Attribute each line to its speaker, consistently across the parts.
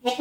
Speaker 1: Hey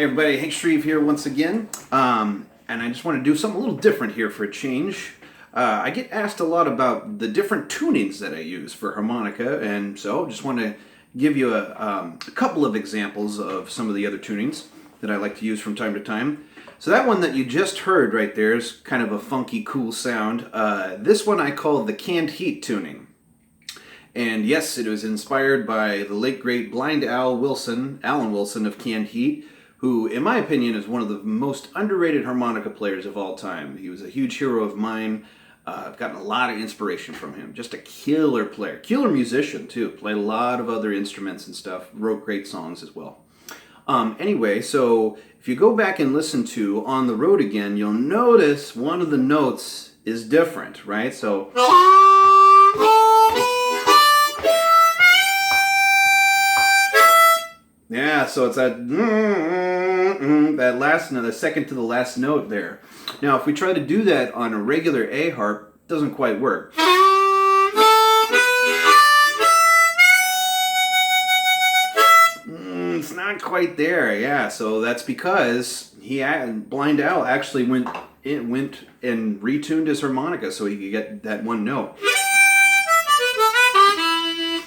Speaker 1: everybody, Hank Shreve here once again, and I just want to do something a little different here for a change. I get asked a lot about the different tunings that I use for harmonica, and so I just want to give you a couple of examples of some of the other tunings that I like to use from time to time. So that one that you just heard right there is kind of a funky, cool sound. This one I call the canned heat tuning. And yes, it was inspired by the late great blind Alan Wilson of Canned Heat, who, in my opinion, is one of the most underrated harmonica players of all time. He was a huge hero of mine. I've gotten a lot of inspiration from him. Just a killer player. Killer musician, too. Played a lot of other instruments and stuff. Wrote great songs as well. Anyway, so if you go back and listen to On the Road Again, you'll notice one of the notes is different, right? So... yeah, so it's that last note, the second to the last note there. Now, if we try to do that on a regular A harp, it doesn't quite work. It's not quite there, yeah. So that's because Blind Al actually went and retuned his harmonica so he could get that one note.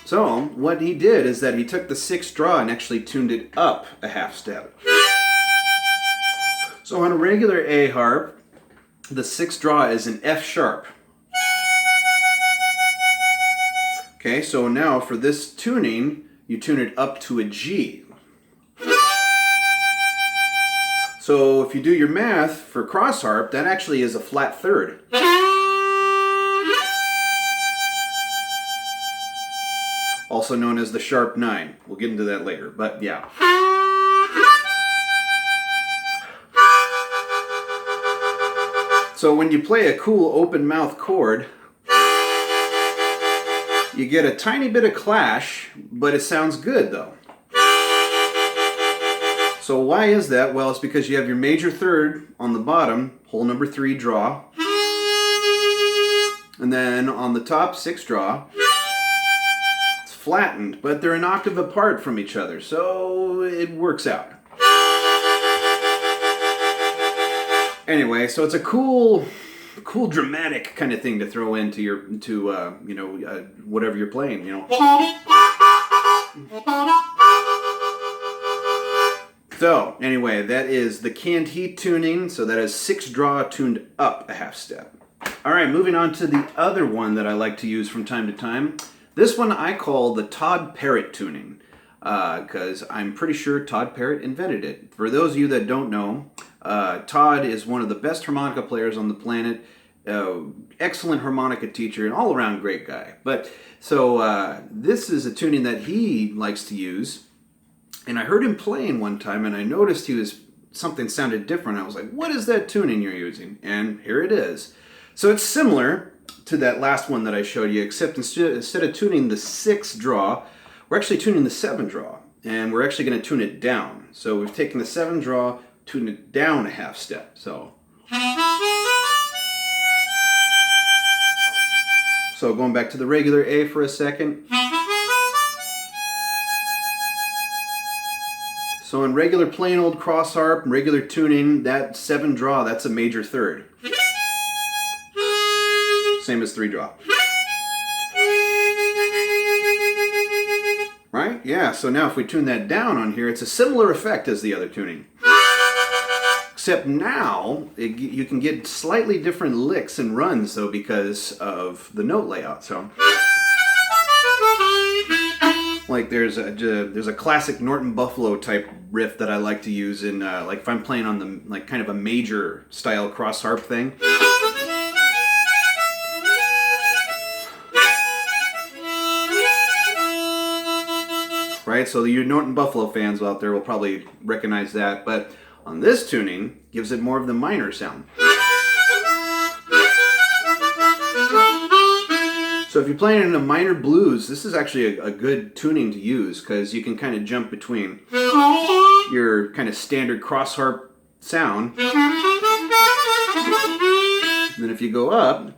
Speaker 1: So, what he did is that he took the sixth draw and actually tuned it up a half step. So on a regular A harp, the sixth draw is an F sharp. Okay, so now for this tuning, you tune it up to a G. So if you do your math for cross harp, that actually is a flat third. Also known as the sharp 9. We'll get into that later, but yeah. So when you play a cool open mouth chord, you get a tiny bit of clash, but it sounds good though. So why is that? Well, it's because you have your major third on the bottom, hole number 3 draw, and then on the top 6 draw, flattened, but they're an octave apart from each other, so it works out. Anyway, so it's a cool dramatic kind of thing to throw into your whatever you're playing, you know. So anyway, that is the canned heat tuning. So that is 6 draw tuned up a half step. All right, moving on to the other one that I like to use from time to time. This one I call the Todd Parrott tuning, because I'm pretty sure Todd Parrott invented it. For those of you that don't know, Todd is one of the best harmonica players on the planet, excellent harmonica teacher, and all-around great guy. But so this is a tuning that he likes to use, and I heard him playing one time, and I noticed something sounded different. I was like, what is that tuning you're using? And here it is. So it's similar to that last one that I showed you, except instead of tuning the 6 draw, we're actually tuning the 7 draw, and we're actually going to tune it down. So we've taken the 7 draw, tuned it down a half step. So going back to the regular A for a second. So in regular plain old cross harp, regular tuning, that 7 draw, that's a major third. Same as 3 draw. Right? Yeah, so now if we tune that down on here, it's a similar effect as the other tuning. Except now, you can get slightly different licks and runs, though, because of the note layout. So, like there's a classic Norton Buffalo type riff that I like to use in, like if I'm playing on the, like kind of a major style cross harp thing. right? So you Norton Buffalo fans out there will probably recognize that. But on this tuning, gives it more of the minor sound. So if you're playing in a minor blues, this is actually a good tuning to use because you can kind of jump between your kind of standard cross harp sound. And then if you go up,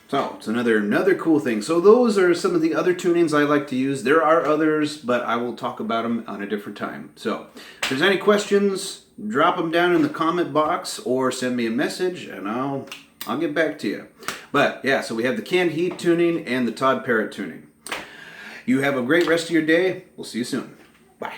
Speaker 1: so it's another cool thing. So those are some of the other tunings I like to use. There are others, but I will talk about them on a different time. So if there's any questions, drop them down in the comment box or send me a message and I'll get back to you. But yeah, so we have the canned heat tuning and the Todd Parrott tuning. You have a great rest of your day. We'll see you soon. Bye.